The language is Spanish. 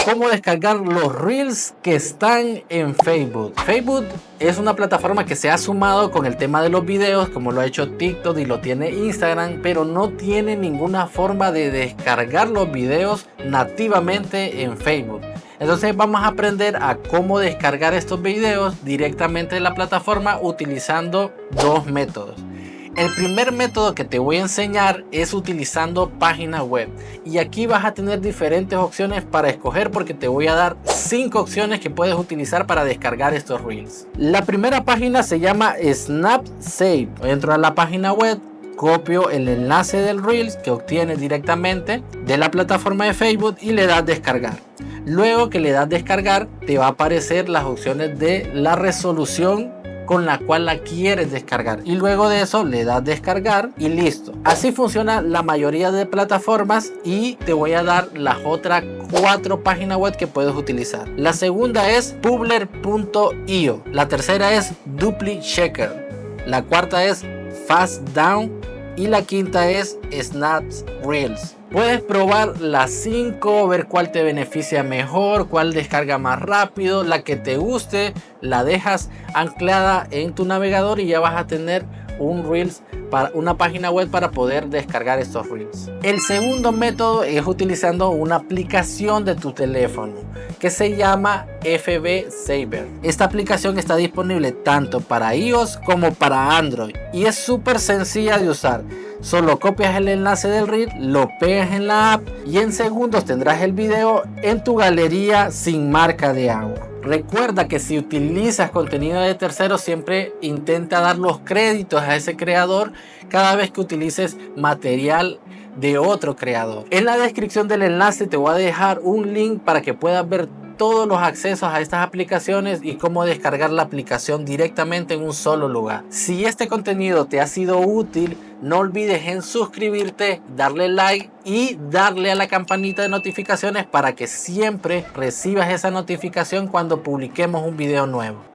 Cómo descargar los Reels que están en Facebook. Facebook es una plataforma que se ha sumado con el tema de los videos, como lo ha hecho TikTok y lo tiene Instagram, pero no tiene ninguna forma de descargar los videos nativamente en Facebook. Entonces vamos a aprender a cómo descargar estos videos directamente de la plataforma utilizando dos métodos. El primer método que te voy a enseñar es utilizando página web, y aquí vas a tener diferentes opciones para escoger, porque te voy a dar 5 opciones que puedes utilizar para descargar estos Reels. La primera página se llama Snapseed. Entro a la página web, copio el enlace del Reels que obtienes directamente de la plataforma de Facebook y le das descargar. Luego que le das descargar, te va a aparecer las opciones de la resolución con la cual la quieres descargar, y luego de eso le das descargar y listo. Así funciona la mayoría de plataformas, y te voy a dar las otras 4 páginas web que puedes utilizar. La segunda es Publer.io, la tercera es DupliChecker, la cuarta es FastDown y la quinta es SnapReels. Puedes probar las 5, ver cuál te beneficia mejor, cuál descarga más rápido, la que te guste, la dejas anclada en tu navegador y ya vas a tener un Reels, para una página web para poder descargar estos Reels. El segundo método es utilizando una aplicación de tu teléfono que se llama FB Saver. Esta aplicación está disponible tanto para iOS como para Android y es súper sencilla de usar. Solo copias el enlace del Reel, lo pegas en la app y en segundos tendrás el video en tu galería sin marca de agua. Recuerda que si utilizas contenido de terceros, siempre intenta dar los créditos a ese creador cada vez que utilices material de otro creador. En la descripción del enlace te voy a dejar un link para que puedas ver todos los accesos a estas aplicaciones y cómo descargar la aplicación directamente en un solo lugar. Si este contenido te ha sido útil, no olvides en suscribirte, darle like y darle a la campanita de notificaciones para que siempre recibas esa notificación cuando publiquemos un video nuevo.